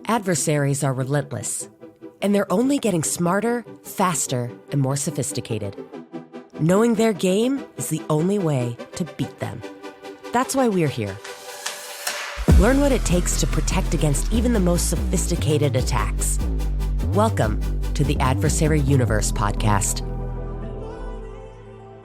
Adversaries are relentless, and they're only getting smarter, faster, and more sophisticated. Knowing their game is the only way to beat them. That's why we're here. Learn what it takes to protect against even the most sophisticated attacks. Welcome to the Adversary Universe podcast.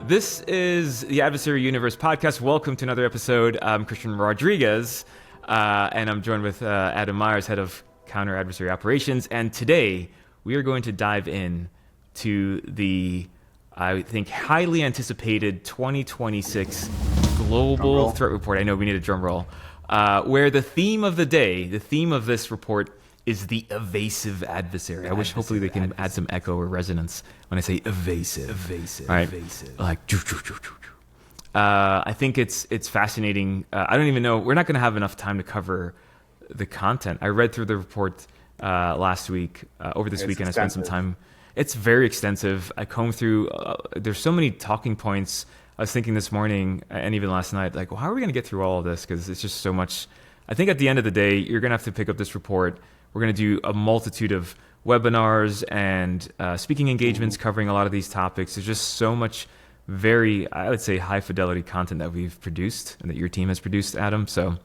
This is the Adversary Universe podcast. Welcome to another episode. I'm Cristian Rodriguez, and I'm joined with Adam Myers, head of Counter Adversary Operations. And today we are going to dive in to the, I think, highly anticipated 2026 Global Threat Report. I know we need a drum roll. Where the theme of the day, the theme of this report is the evasive adversary. I wish hopefully they can add some echo or resonance when I say evasive. All right. Like, I think it's fascinating. I don't even know. We're not going to have enough time to cover the content. I read through the report last week. Over this weekend, I spent some time. It's very extensive. I combed through. There's so many talking points. I was thinking this morning and even last night, like, well, how are we going to get through all of this? Because it's just so much. I think at the end of the day, you're going to have to pick up this report. We're going to do a multitude of webinars and speaking engagements covering a lot of these topics. There's just so much very, I would say, high fidelity content that we've produced and that your team has produced, Adam. So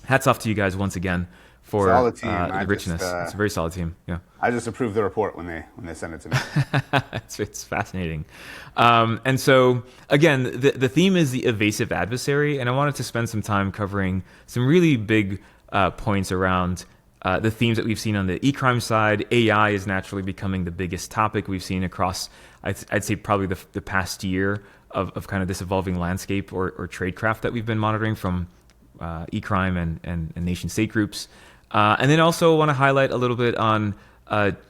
hats off to you guys once again for the richness. It's a very solid team. Yeah, I just approved the report when they sent it to me. It's fascinating. And so again, the theme is the evasive adversary, and I wanted to spend some time covering some really big points around the themes that we've seen on the e-crime side. AI is naturally becoming the biggest topic we've seen across, I'd say, probably the past year of kind of this evolving landscape or tradecraft that we've been monitoring from e-crime and nation-state groups. And then also want to highlight a little bit on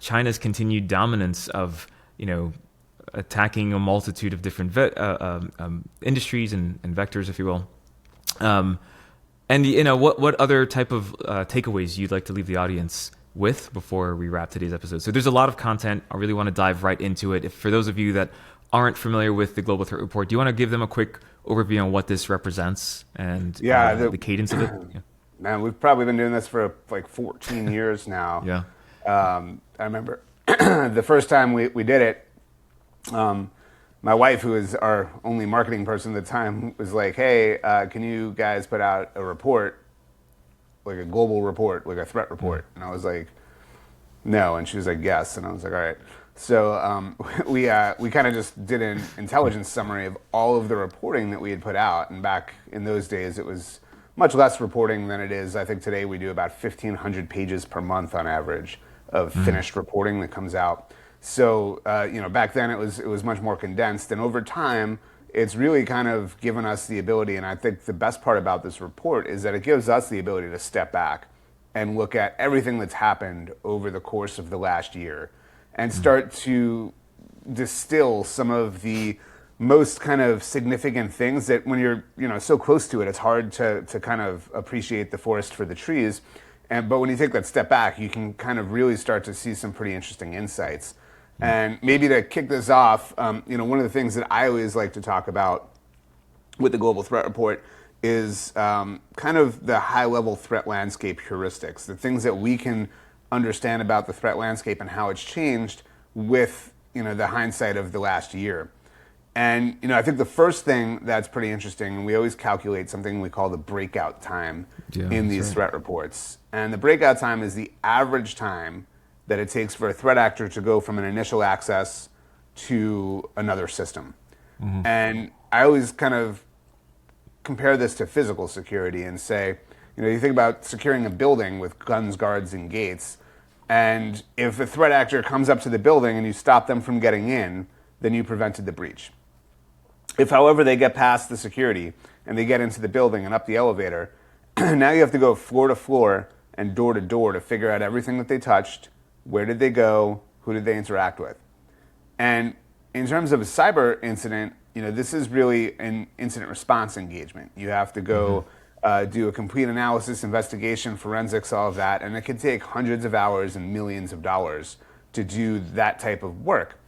China's continued dominance of, attacking a multitude of different industries and vectors, if you will. And what other type of takeaways you'd like to leave the audience with before we wrap today's episode? So there's a lot of content. I really want to dive right into it. For those of you that aren't familiar with the Global Threat Report, do you want to give them a quick overview on what this represents and the cadence of it? Yeah. Man, we've probably been doing this for like 14 years now. Yeah. I remember the first time we did it, my wife, who was our only marketing person at the time, was like, hey, can you guys put out a report, like a global report, like a threat report? And I was like, no. And she was like, yes. And I was like, all right. So we kind of just did an intelligence summary of all of the reporting that we had put out. And back in those days, it was much less reporting than it is. I think today we do about 1,500 pages per month on average of finished reporting that comes out. So, back then it was much more condensed, and over time, it's really kind of given us the ability, and I think the best part about this report is that it gives us the ability to step back and look at everything that's happened over the course of the last year and start to distill some of the most kind of significant things that when you're, so close to it, it's hard to kind of appreciate the forest for the trees. But when you take that step back, you can kind of really start to see some pretty interesting insights. And maybe to kick this off, one of the things that I always like to talk about with the Global Threat Report is kind of the high-level threat landscape heuristics, the things that we can understand about the threat landscape and how it's changed with, the hindsight of the last year. And, I think the first thing that's pretty interesting, and we always calculate something we call the breakout time in these threat reports. And the breakout time is the average time that it takes for a threat actor to go from an initial access to another system. And I always kind of compare this to physical security and say, you think about securing a building with guns, guards, and gates, and if a threat actor comes up to the building and you stop them from getting in, then you prevented the breach. If, however, they get past the security and they get into the building and up the elevator, now you have to go floor to floor and door to door to figure out everything that they touched. Where did they go? Who did they interact with? And in terms of a cyber incident, this is really an incident response engagement. You have to go do a complete analysis, investigation, forensics, all of that, and it can take hundreds of hours and millions of dollars to do that type of work.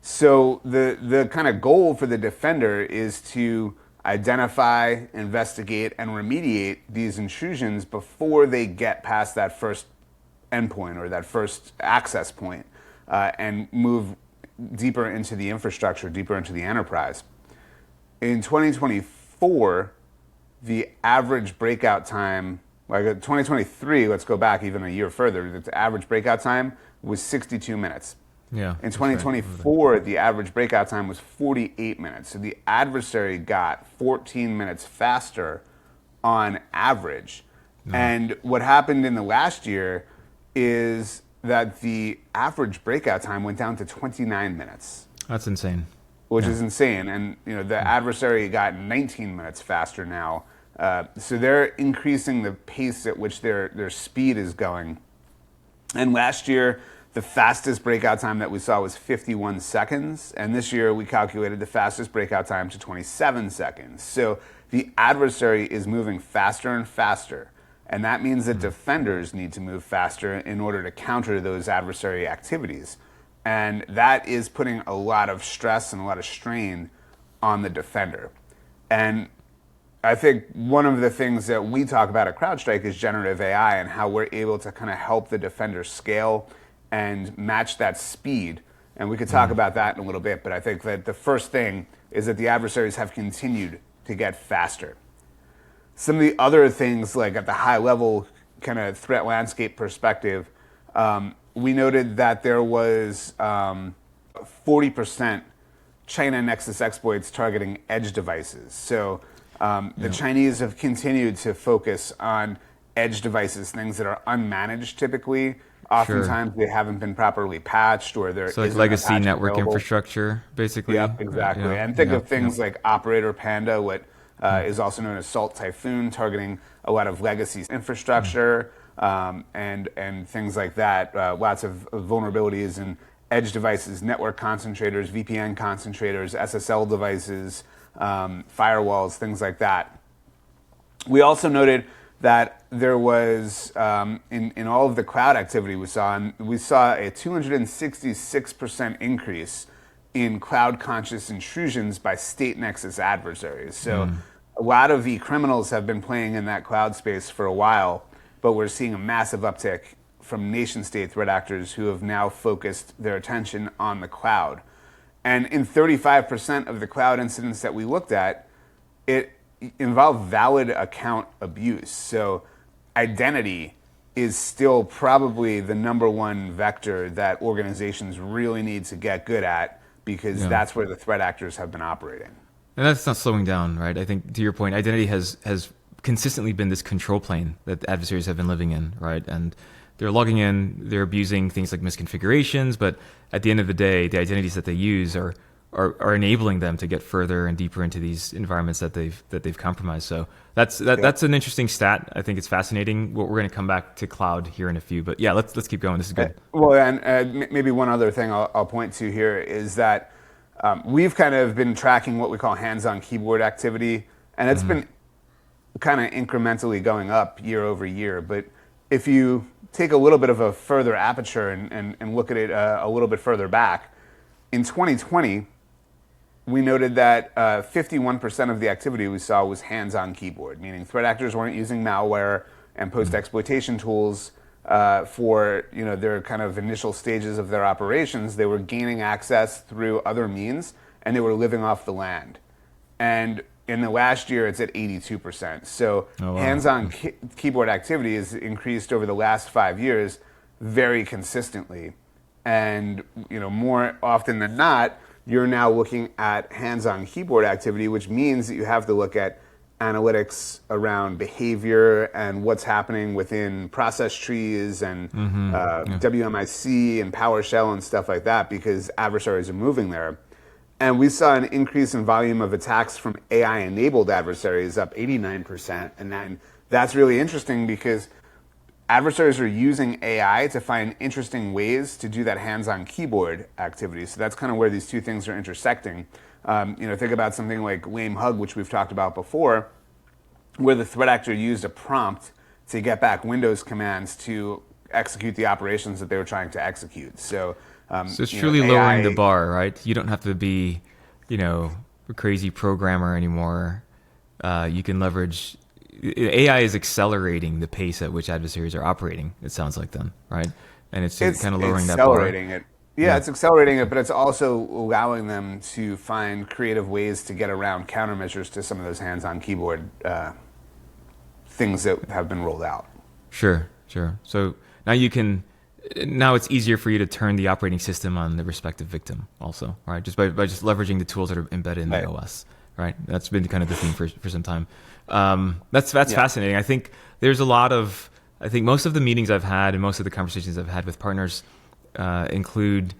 So the kind of goal for the defender is to identify, investigate, and remediate these intrusions before they get past that first endpoint or that first access point and move deeper into the infrastructure, deeper into the enterprise. In 2024, the average breakout time, like 2023, let's go back even a year further, the average breakout time was 62 minutes. Yeah. In 2024, the average breakout time was 48 minutes. So the adversary got 14 minutes faster on average. And what happened in the last year is that the average breakout time went down to 29 minutes. That's insane. Which is insane. And the adversary got 19 minutes faster now. So they're increasing the pace at which their speed is going. And last year, the fastest breakout time that we saw was 51 seconds. And this year, we calculated the fastest breakout time to 27 seconds. So the adversary is moving faster and faster. And that means that defenders need to move faster in order to counter those adversary activities. And that is putting a lot of stress and a lot of strain on the defender. And I think one of the things that we talk about at CrowdStrike is generative AI and how we're able to kind of help the defender scale and match that speed. And we could talk about that in a little bit, but I think that the first thing is that the adversaries have continued to get faster. Some of the other things, like at the high level kind of threat landscape perspective, we noted that there was 40% China Nexus exploits targeting edge devices. So the Chinese have continued to focus on edge devices, things that are unmanaged typically. Oftentimes they haven't been properly patched, or there So like isn't a legacy patch network available. infrastructure, basically. Yep, exactly. And think of things like Operator Panda, what is also known as Salt Typhoon, targeting a lot of legacy infrastructure and things like that. Lots of vulnerabilities in edge devices, network concentrators, VPN concentrators, SSL devices, firewalls, things like that. We also noted that there was, in all of the cloud activity we saw a 266% increase in cloud-conscious intrusions by state nexus adversaries. So a lot of the criminals have been playing in that cloud space for a while, but we're seeing a massive uptick from nation-state threat actors who have now focused their attention on the cloud. And in 35% of the cloud incidents that we looked at, it involved valid account abuse. So identity is still probably the number one vector that organizations really need to get good at, because that's where the threat actors have been operating. And that's not slowing down, right? I think, to your point, identity has consistently been this control plane that adversaries have been living in, right? And they're logging in, they're abusing things like misconfigurations, but at the end of the day, the identities that they use are enabling them to get further and deeper into these environments that they've compromised. So that's an interesting stat. I think it's fascinating. We're going to come back to cloud here in a few, but yeah, let's keep going. This is good. Well, and maybe one other thing I'll point to here is that we've kind of been tracking what we call hands-on keyboard activity, and it's been kind of incrementally going up year over year. But if you take a little bit of a further aperture and look at it a little bit further back, in 2020, we noted that 51% of the activity we saw was hands-on keyboard, meaning threat actors weren't using malware and post-exploitation tools for their kind of initial stages of their operations. They were gaining access through other means, and they were living off the land. And in the last year, it's at 82%. So hands-on keyboard activity has increased over the last 5 years very consistently. And more often than not, you're now looking at hands-on keyboard activity, which means that you have to look at analytics around behavior and what's happening within process trees and WMIC and PowerShell and stuff like that, because adversaries are moving there. And we saw an increase in volume of attacks from AI-enabled adversaries, up 89%. And then that's really interesting because adversaries are using AI to find interesting ways to do that hands-on keyboard activity. So that's kind of where these two things are intersecting. Think about something like Lame Hug, which we've talked about before, where the threat actor used a prompt to get back Windows commands to execute the operations that they were trying to execute. So it's truly lowering the bar, right? You don't have to be, a crazy programmer anymore. You can leverage AI is accelerating the pace at which adversaries are operating. It sounds like then, right? And it's kind of lowering that bar. Accelerating it. Yeah, it's accelerating it, but it's also allowing them to find creative ways to get around countermeasures to some of those hands-on keyboard things that have been rolled out. Sure. So now it's easier for you to turn the operating system on the respective victim also, right? Just by just leveraging the tools that are embedded in the OS, right? That's been kind of the theme for some time. That's fascinating. I think there's I think most of the meetings I've had and most of the conversations I've had with partners include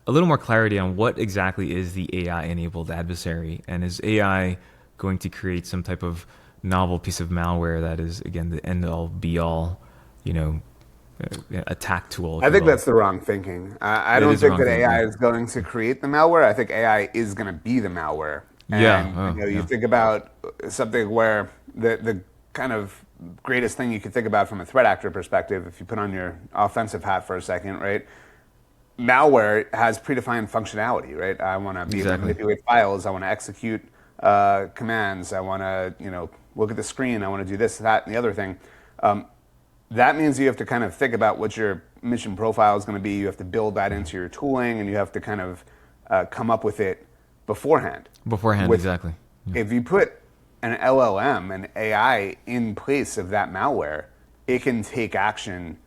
a little more clarity on what exactly is the AI-enabled adversary, and is AI going to create some type of novel piece of malware that is, again, the end-all, be-all, attack tool. I think that's the wrong thinking. I don't think that AI is going to create the malware. I think AI is going to be the malware. And you think about something where the kind of greatest thing you could think about from a threat actor perspective, if you put on your offensive hat for a second, right? Malware has predefined functionality, right? I want to be able to manipulate files. I want to execute commands. I want to, look at the screen. I want to do this, that, and the other thing. That means you have to kind of think about what your mission profile is going to be. You have to build that into your tooling, and you have to kind of come up with it beforehand. Exactly. Yeah. If you put an LLM, an AI, in place of that malware, it can take action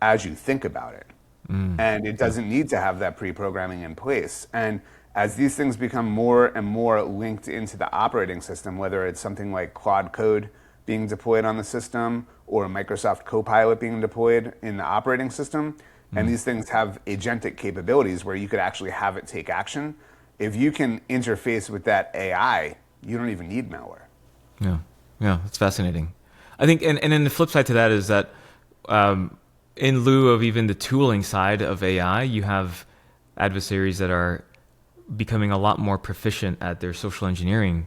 as you think about it. And it doesn't need to have that pre-programming in place. And as these things become more and more linked into the operating system, whether it's something like Claude Code being deployed on the system or Microsoft Copilot being deployed in the operating system, and these things have agentic capabilities where you could actually have it take action, if you can interface with that AI, you don't even need malware. Yeah, that's fascinating. I think, and then the flip side to that is that in lieu of even the tooling side of AI, you have adversaries that are becoming a lot more proficient at their social engineering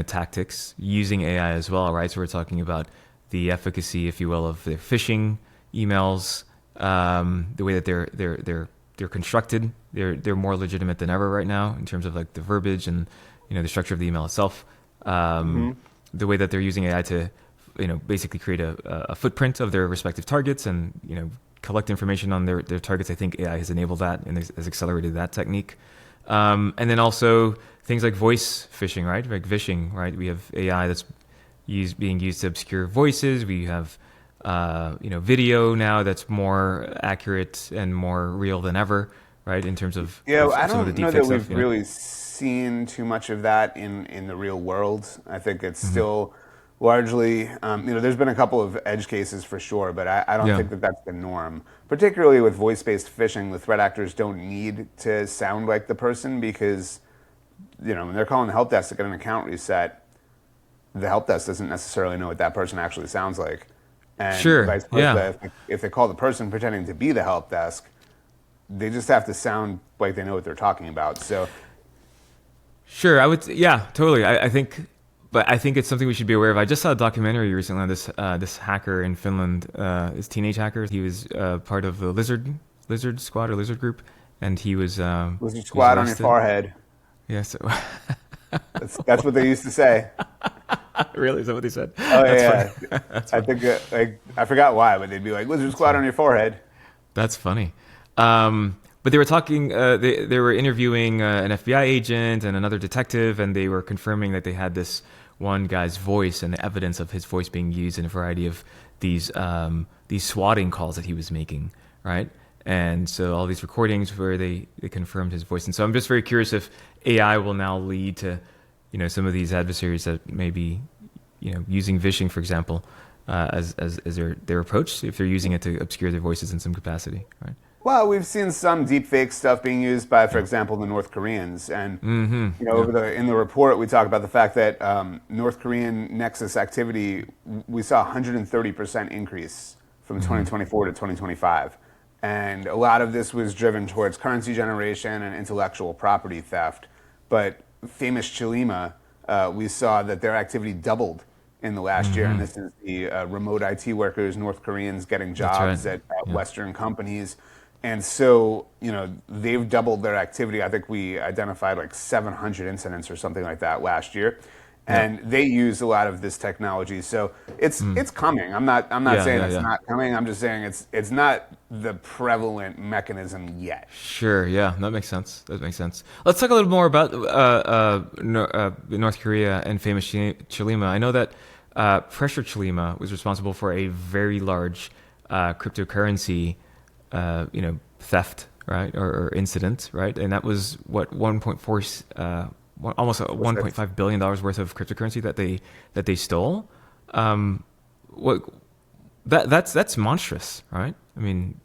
tactics using AI as well, right? So we're talking about the efficacy, if you will, of their phishing emails, the way that they're constructed. They're more legitimate than ever right now in terms of like the verbiage and the structure of the email itself. The way that they're using AI to basically create a footprint of their respective targets and collect information on their targets. I think AI has enabled that and has accelerated that technique. And then also things like voice phishing, right? Like vishing, right? We have AI that's being used to obscure voices. We have video now that's more accurate and more real than ever, right? In terms of I don't know that we've really seen too much of that in the real world. I think it's still largely, there's been a couple of edge cases for sure, but I don't think that that's the norm. Particularly with voice-based phishing, the threat actors don't need to sound like the person because, when they're calling the help desk to get an account reset, the help desk doesn't necessarily know what that person actually sounds like. And vice versa, if they call the person pretending to be the help desk, they just have to sound like they know what they're talking about. So, sure, I would, totally. I think it's something we should be aware of. I just saw a documentary recently on this hacker in Finland, this teenage hacker. He was part of the Lizard Squad or Lizard Group, and he was Lizard Squad on your forehead. Yeah, so that's what they used to say. Really, is that what they said? Oh yeah, I think I forgot why, but they'd be like Lizard Squad on your forehead. That's funny. But they were talking. They were interviewing an FBI agent and another detective, and they were confirming that they had this one guy's voice and the evidence of his voice being used in a variety of these swatting calls that he was making, right? And so all these recordings where they confirmed his voice. And so I'm just very curious if AI will now lead to, some of these adversaries that may be, using vishing, for example, as their approach, if they're using it to obscure their voices in some capacity, right? Well, we've seen some deepfake stuff being used by, for example, the North Koreans, and in the report we talk about the fact that North Korean Nexus activity, we saw 130% increase from 2024 to 2025, and a lot of this was driven towards currency generation and intellectual property theft. But famous Chilima, we saw that their activity doubled in the last year, and this is the remote IT workers, North Koreans getting jobs at Western companies. And so, they've doubled their activity. I think we identified like 700 incidents or something like that last year. and they use a lot of this technology. So it's coming. I'm not saying it's not coming. I'm just saying it's not the prevalent mechanism yet. Sure. Yeah, that makes sense. Let's talk a little more about North Korea and famous Chilima. I know that Pressure Chilima was responsible for a very large cryptocurrency, theft, right, or incident, right, and that was what almost $1.5 billion worth of cryptocurrency that they stole. That's monstrous, right? I mean,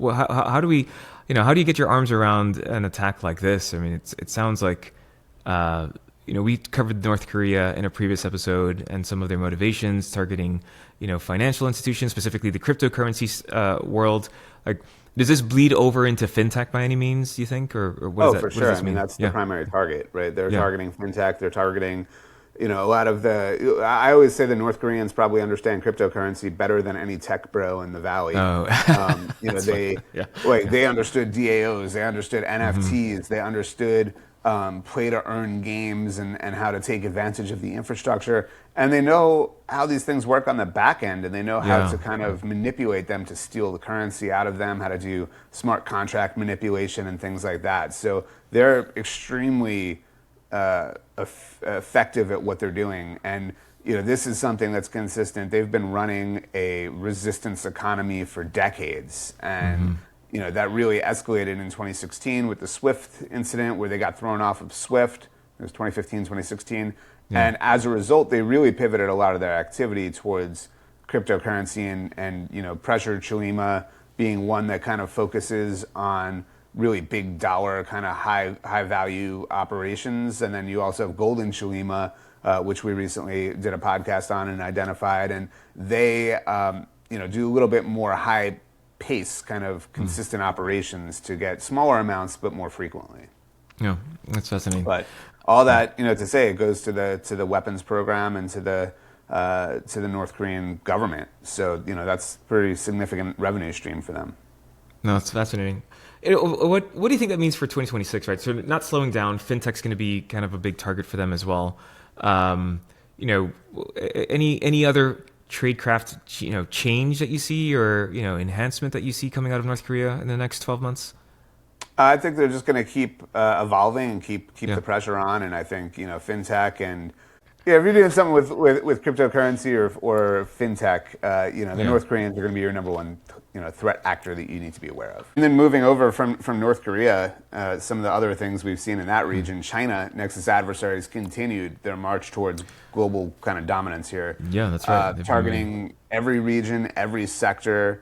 how do we, how do you get your arms around an attack like this? I mean, it sounds like, we covered North Korea in a previous episode and some of their motivations targeting, financial institutions, specifically the cryptocurrency world. Like, does this bleed over into fintech by any means, do you think? Or what does that, for sure. I mean, that's the primary target, right? They're targeting fintech. They're targeting, a lot of I always say the North Koreans probably understand cryptocurrency better than any tech bro in the Valley. Oh. They understood DAOs. They understood NFTs. They understood play to earn games and how to take advantage of the infrastructure. And they know how these things work on the back end, and they know how to kind of manipulate them to steal the currency out of them, how to do smart contract manipulation and things like that. So they're extremely effective at what they're doing. And this is something that's consistent. They've been running a resistance economy for decades. And that really escalated in 2016 with the Swift incident where they got thrown off of Swift. It was 2015, 2016. Yeah. And as a result, they really pivoted a lot of their activity towards cryptocurrency and Pressure Chilima being one that kind of focuses on really big dollar kind of high value operations. And then you also have Golden Chilima, which we recently did a podcast on and identified. And they do a little bit more high pace kind of consistent operations to get smaller amounts but more frequently. Yeah, that's fascinating. But all that to say, it goes to the weapons program and to the North Korean government. So that's a pretty significant revenue stream for them. No, it's fascinating. What do you think that means for 2026? Right, so not slowing down. Fintech's going to be kind of a big target for them as well. Any other tradecraft, change that you see, or enhancement that you see coming out of North Korea in the next 12 months? I think they're just going to keep evolving and keep the pressure on. And I think fintech and if you're doing something with cryptocurrency or fintech, the North Koreans are going to be your number one threat actor that you need to be aware of. And then moving over from North Korea, some of the other things we've seen in that region, China, Nexus Adversaries continued their march towards global kind of dominance here. Yeah, that's right. Targeting every region, every sector.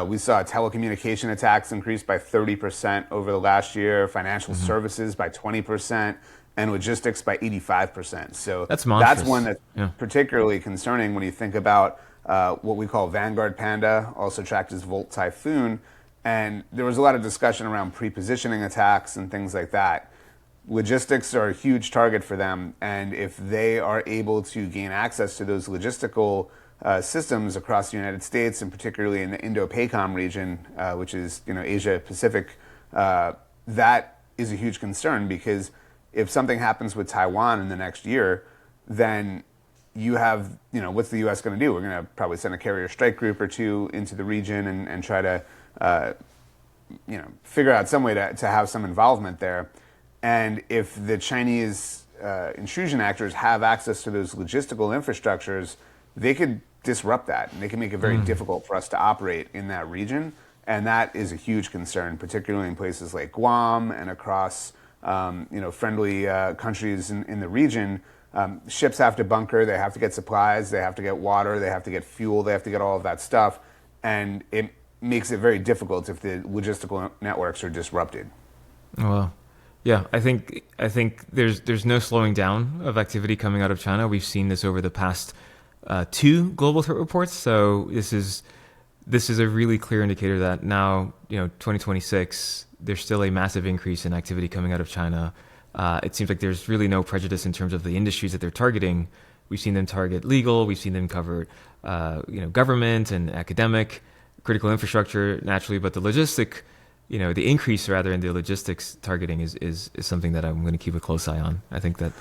We saw telecommunication attacks increase by 30% over the last year, financial services by 20%, and logistics by 85%. So that's one that's particularly concerning when you think about what we call Vanguard Panda, also tracked as Volt Typhoon. And there was a lot of discussion around pre-positioning attacks and things like that. Logistics are a huge target for them, and if they are able to gain access to those logistical systems across the United States, and particularly in the Indo-PACOM region, which is Asia Pacific, that is a huge concern, because if something happens with Taiwan in the next year, then you have, what's the U.S. going to do? We're going to probably send a carrier strike group or two into the region and try to, figure out some way to have some involvement there. And if the Chinese intrusion actors have access to those logistical infrastructures, they could disrupt that, and they can make it very difficult for us to operate in that region. And that is a huge concern, particularly in places like Guam and across friendly countries in the region. Ships have to bunker, they have to get supplies, they have to get water, they have to get fuel, they have to get all of that stuff. And it makes it very difficult if the logistical networks are disrupted. Well, yeah, I think there's no slowing down of activity coming out of China. We've seen this over the past 2 global threat reports. So this is a really clear indicator that now, 2026, there's still a massive increase in activity coming out of China. It seems like there's really no prejudice in terms of the industries that they're targeting. We've seen them target legal. We've seen them cover, government and academic, critical infrastructure naturally. But the increase rather in the logistics targeting is something that I'm going to keep a close eye on. I think that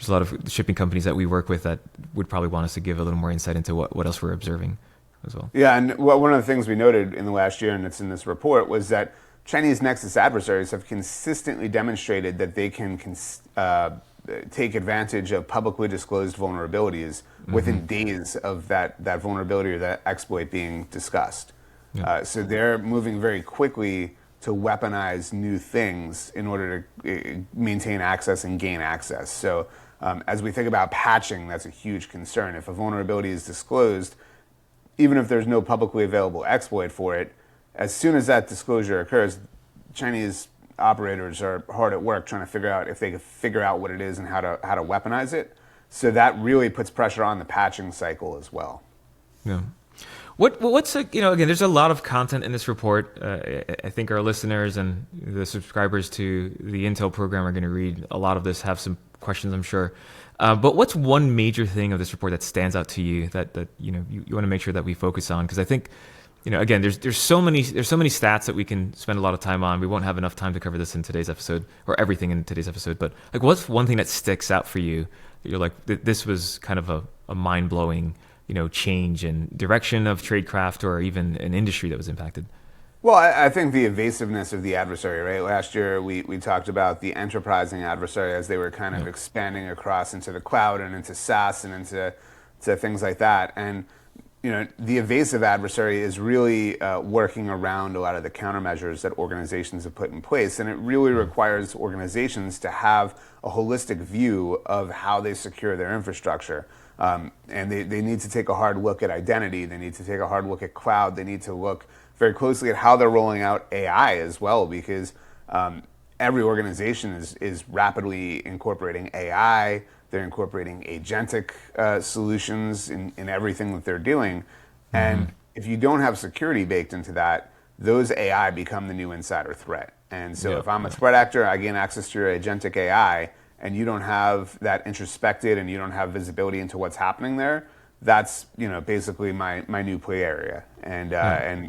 there's a lot of shipping companies that we work with that would probably want us to give a little more insight into what else we're observing as well. Yeah, and one of the things we noted in the last year, and it's in this report, was that Chinese Nexus adversaries have consistently demonstrated that they can take advantage of publicly disclosed vulnerabilities within days of that vulnerability or that exploit being discussed. Yeah. So they're moving very quickly to weaponize new things in order to maintain access and gain access. So as we think about patching, that's a huge concern. If a vulnerability is disclosed, even if there's no publicly available exploit for it, as soon as that disclosure occurs, Chinese operators are hard at work trying to figure out if they can figure out what it is and how to weaponize it. So that really puts pressure on the patching cycle as well. Yeah. What's again, there's a lot of content in this report. I think our listeners and the subscribers to the Intel program are going to read a lot of this, have some questions, I'm sure. But what's one major thing of this report that stands out to you that you want to make sure that we focus on? Because I think, again, there's so many stats that we can spend a lot of time on. We won't have enough time to cover this in today's episode or everything in today's episode. But like, what's one thing that sticks out for you that you're like, this was kind of a mind-blowing change in direction of tradecraft or even an industry that was impacted? Well, I think the evasiveness of the adversary, right? Last year, we talked about the enterprising adversary as they were kind of expanding across into the cloud and into SaaS and into things like that. And, the evasive adversary is really working around a lot of the countermeasures that organizations have put in place. And it really requires organizations to have a holistic view of how they secure their infrastructure. And they need to take a hard look at identity. They need to take a hard look at cloud. They need to look very closely at how they're rolling out AI as well, because every organization is rapidly incorporating AI. They're incorporating agentic solutions in everything that they're doing. And if you don't have security baked into that, those AI become the new insider threat. And so if I'm a threat actor, I gain access to your agentic AI, and you don't have that introspected and you don't have visibility into what's happening there, that's basically my new play area, and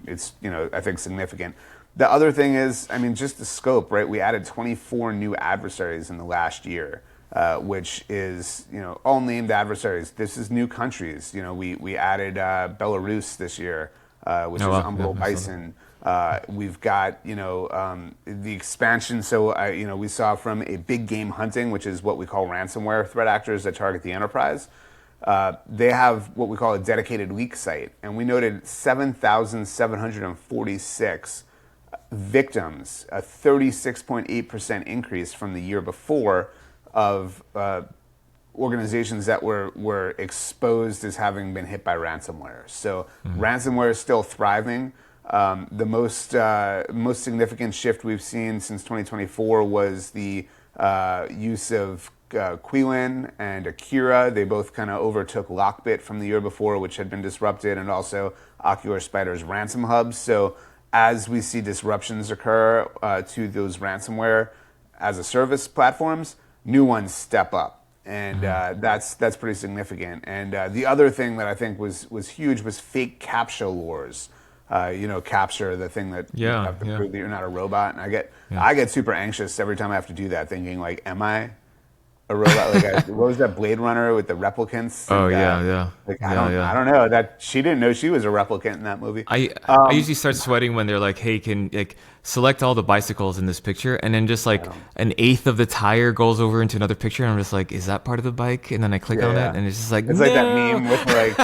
it's I think significant. The other thing is, just the scope, right? We added 24 new adversaries in the last year, which is all named adversaries. This is new countries. We added Belarus this year, which is Umbral Bison. We've got the expansion. So we saw from a big game hunting, which is what we call ransomware threat actors that target the enterprise. They have what we call a dedicated leak site, and we noted 7,746 victims, a 36.8% increase from the year before of organizations that were exposed as having been hit by ransomware. So ransomware is still thriving. The most significant shift we've seen since 2024 was the use of Quilin and Akira. They both kind of overtook Lockbit from the year before, which had been disrupted, and also Ocular Spider's ransom hubs. So as we see disruptions occur to those ransomware as a service platforms, new ones step up. And that's pretty significant. And the other thing that I think was huge was fake CAPTCHA wars. CAPTCHA, the thing that you have to prove that you're not a robot. And I get super anxious every time I have to do that, thinking like, am I a robot? What was that Blade Runner with the replicants? Oh, I don't know. That she didn't know she was a replicant in that movie. I usually start sweating when they're like, hey, can select all the bicycles in this picture, and then just like an eighth of the tire goes over into another picture, and I'm just like, is that part of the bike? And then I click on it, and it's just like, it's like that meme with like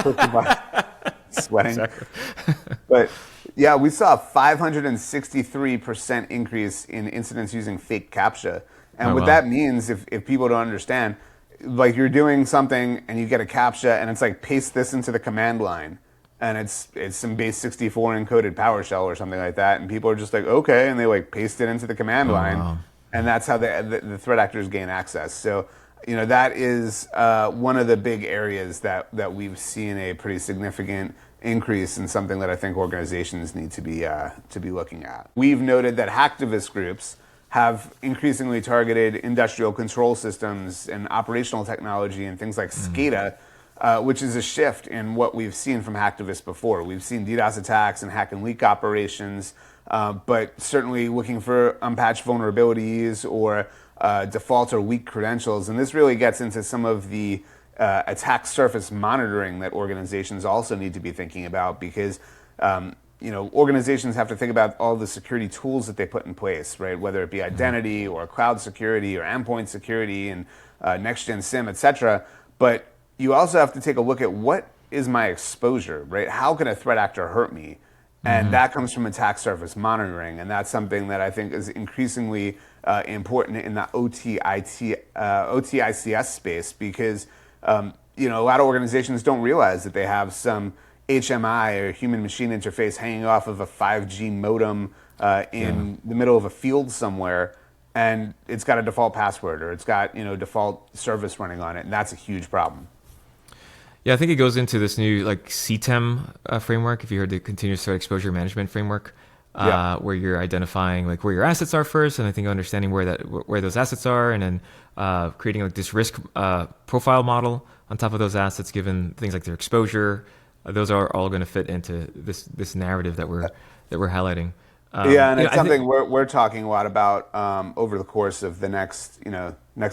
sweating. Exactly. But yeah, we saw a 563% increase in incidents using fake CAPTCHA. And what that means, if people don't understand, like you're doing something and you get a CAPTCHA and it's like, paste this into the command line. And it's some base 64 encoded PowerShell or something like that. And people are just like, okay. And they like paste it into the command line. Wow. And that's how the threat actors gain access. So, that is one of the big areas that we've seen a pretty significant increase in, something that I think organizations need to be looking at. We've noted that hacktivist groups have increasingly targeted industrial control systems and operational technology and things like SCADA, which is a shift in what we've seen from hacktivists before. We've seen DDoS attacks and hack and leak operations, but certainly looking for unpatched vulnerabilities or default or weak credentials. And this really gets into some of the attack surface monitoring that organizations also need to be thinking about, because organizations have to think about all the security tools that they put in place, right? Whether it be identity or cloud security or endpoint security and next-gen SIEM, et cetera. But you also have to take a look at what is my exposure, right? How can a threat actor hurt me? And that comes from attack surface monitoring. And that's something that I think is increasingly important in the OTICS space, because a lot of organizations don't realize that they have some HMI or human machine interface hanging off of a 5G modem in the middle of a field somewhere, and it's got a default password or it's got default service running on it, and that's a huge problem. Yeah, I think it goes into this new CTEM framework. If you heard the continuous threat exposure management framework, where you're identifying where your assets are first, and I think understanding where those assets are, and then creating this risk profile model on top of those assets, given things like their exposure. Those are all going to fit into this narrative that we're highlighting. And it's something we're talking a lot about over the course of the next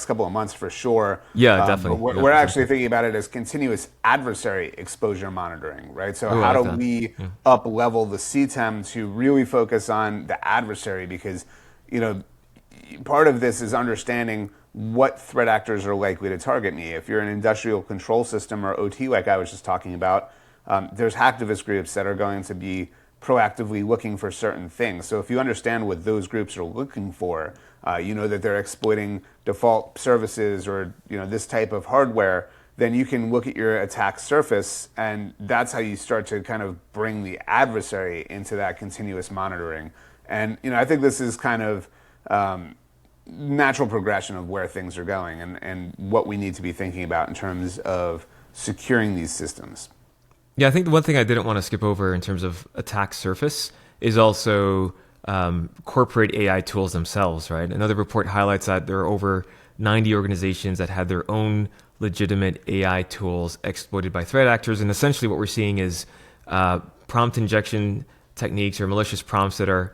couple of months for sure. Yeah, definitely. But we're actually thinking about it as continuous adversary exposure monitoring, right? So how do we up level the CTEM to really focus on the adversary? Because part of this is understanding what threat actors are likely to target me. If you're an industrial control system or OT, like I was just talking about, there's hacktivist groups that are going to be proactively looking for certain things. So if you understand what those groups are looking for, that they're exploiting default services or this type of hardware, then you can look at your attack surface, and that's how you start to kind of bring the adversary into that continuous monitoring. And I think this is kind of natural progression of where things are going and what we need to be thinking about in terms of securing these systems. Yeah, I think the one thing I didn't want to skip over in terms of attack surface is also corporate AI tools themselves, right? Another report highlights that there are over 90 organizations that had their own legitimate AI tools exploited by threat actors. And essentially what we're seeing is prompt injection techniques or malicious prompts that are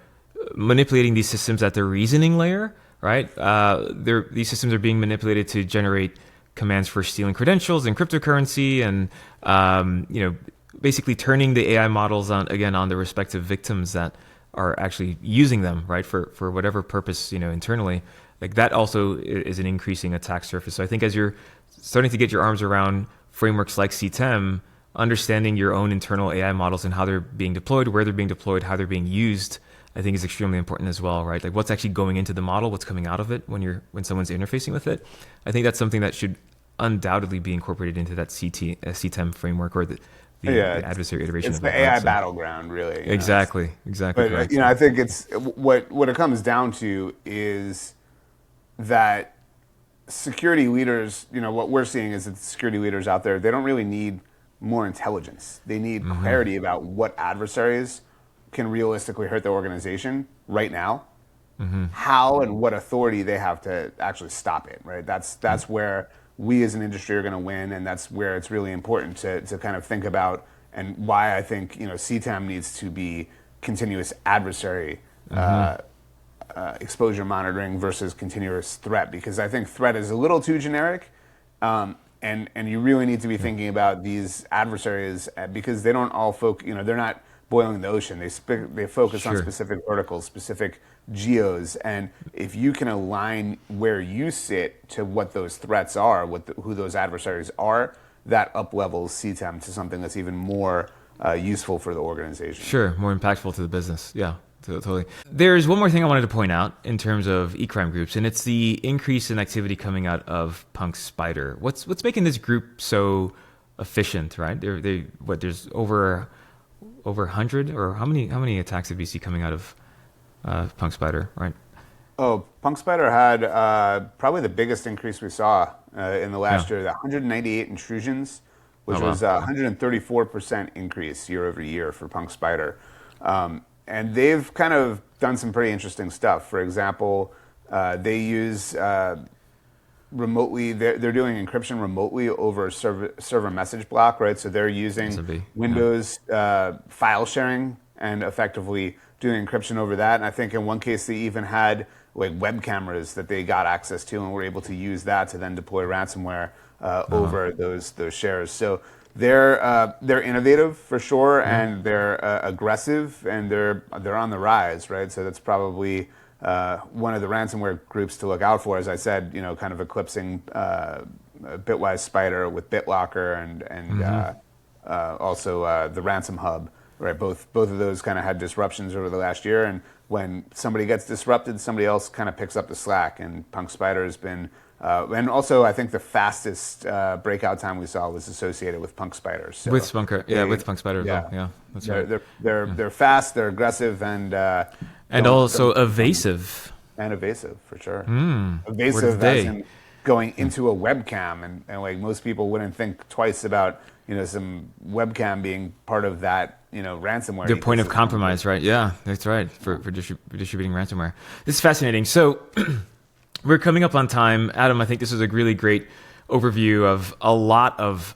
manipulating these systems at the reasoning layer, right? These systems are being manipulated to generate commands for stealing credentials and cryptocurrency, and basically turning the AI models on the respective victims that are actually using them, right, for whatever purpose internally. Like that also is an increasing attack surface. So I think as you're starting to get your arms around frameworks like CTEM, understanding your own internal AI models and how they're being deployed, where they're being deployed, how they're being used, I think is extremely important as well, right? Like what's actually going into the model, what's coming out of it when someone's interfacing with it. I think that's something that should undoubtedly be incorporated into that CTEM framework or the adversary iteration. It's the AI battleground, really. Exactly. But correct. I think it's what it comes down to is that security leaders, what we're seeing is that the security leaders out there, they don't really need more intelligence. They need clarity about what adversaries can realistically hurt their organization right now, how and what authority they have to actually stop it, right? That's where we as an industry are going to win, and that's where it's really important to kind of think about, and why I think CTEM needs to be continuous adversary exposure monitoring versus continuous threat, because I think threat is a little too generic, and you really need to be thinking about these adversaries because they don't all they're not boiling the ocean. They focus on specific verticals, specific geos, and if you can align where you sit to what those threats are, who those adversaries are, that up levels CTEM to something that's even more useful for the organization. Sure, more impactful to the business. Yeah, totally. There's one more thing I wanted to point out in terms of e-crime groups, and it's the increase in activity coming out of Punk Spider. What's making this group so efficient, right? There's over 100, or how many attacks did we see coming out of Punk Spider, right? Oh, Punk Spider had probably the biggest increase we saw in the last year. The 198 intrusions, which was a 134% increase year over year for Punk Spider. And they've kind of done some pretty interesting stuff. For example, they use remotely, they're doing encryption remotely over a server message block, right? So they're using Windows file sharing and effectively doing encryption over that. And I think in one case they even had like web cameras that they got access to and were able to use that to then deploy ransomware over those shares. So they're innovative for sure, and they're aggressive, and they're on the rise, right? So that's probably one of the ransomware groups to look out for. As I said, kind of eclipsing Bitwise Spider with BitLocker and also the Ransom Hub. Right, both of those kind of had disruptions over the last year, and when somebody gets disrupted, somebody else kind of picks up the slack. And Punk Spider has been, and also I think the fastest breakout time we saw was associated with Punk Spider. So with Punk Spider as well. Yeah, that's right. They're fast, they're aggressive, and also evasive. And evasive for sure. Evasive as in going into a webcam, and like most people wouldn't think twice about some webcam being part of that ransomware. Their point of compromise, right? Yeah, that's right, for distributing ransomware. This is fascinating. So we're coming up on time. Adam, I think this is a really great overview of a lot of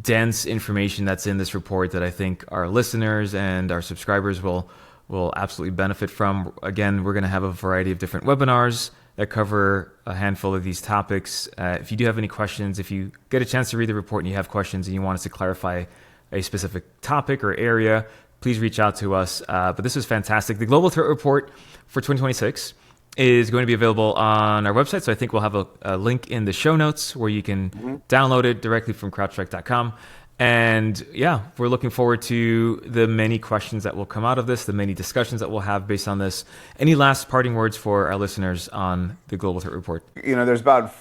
dense information that's in this report that I think our listeners and our subscribers will absolutely benefit from. Again, we're going to have a variety of different webinars that cover a handful of these topics. If you do have any questions, if you get a chance to read the report and you have questions and you want us to clarify a specific topic or area, please reach out to us. But this was fantastic. The Global Threat Report for 2026 is going to be available on our website. So I think we'll have a link in the show notes where you can download it directly from CrowdStrike.com. And yeah, we're looking forward to the many questions that will come out of this, the many discussions that we'll have based on this. Any last parting words for our listeners on the Global Threat Report? There's about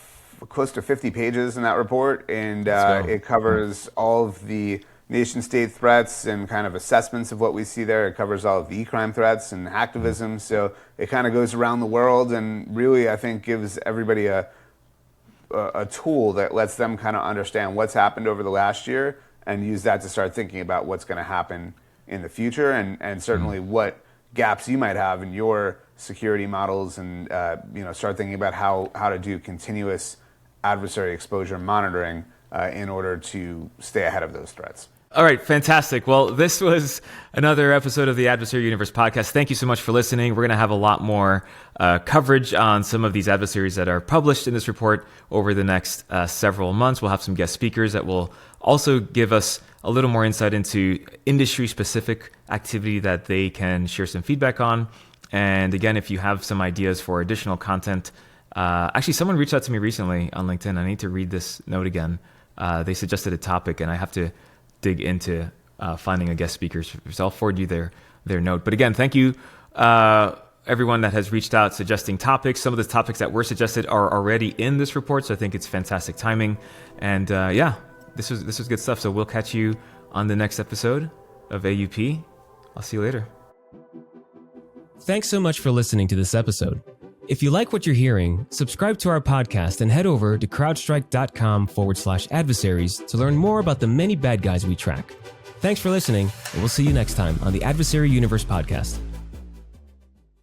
close to 50 pages in that report, and it covers all of the nation-state threats and kind of assessments of what we see there. It covers all of the e-crime threats and hacktivism. So it kind of goes around the world, and really, I think, gives everybody a tool that lets them kind of understand what's happened over the last year and use that to start thinking about what's going to happen in the future, and certainly what gaps you might have in your security models, and start thinking about how to do continuous adversary exposure monitoring in order to stay ahead of those threats. All right, fantastic. Well, this was another episode of the Adversary Universe podcast. Thank you so much for listening. We're going to have a lot more coverage on some of these adversaries that are published in this report over the next several months. We'll have some guest speakers that will also give us a little more insight into industry-specific activity that they can share some feedback on. And again, if you have some ideas for additional content, actually, someone reached out to me recently on LinkedIn. I need to read this note again. They suggested a topic, and I have to dig into finding a guest speaker. So I'll forward you their note. But again, thank you everyone that has reached out suggesting topics. Some of the topics that were suggested are already in this report, so I think it's fantastic timing. And this was good stuff. So we'll catch you on the next episode of AUP. I'll see you later. Thanks so much for listening to this episode. If you like what you're hearing, subscribe to our podcast and head over to crowdstrike.com/adversaries to learn more about the many bad guys we track. Thanks for listening, and we'll see you next time on the Adversary Universe podcast.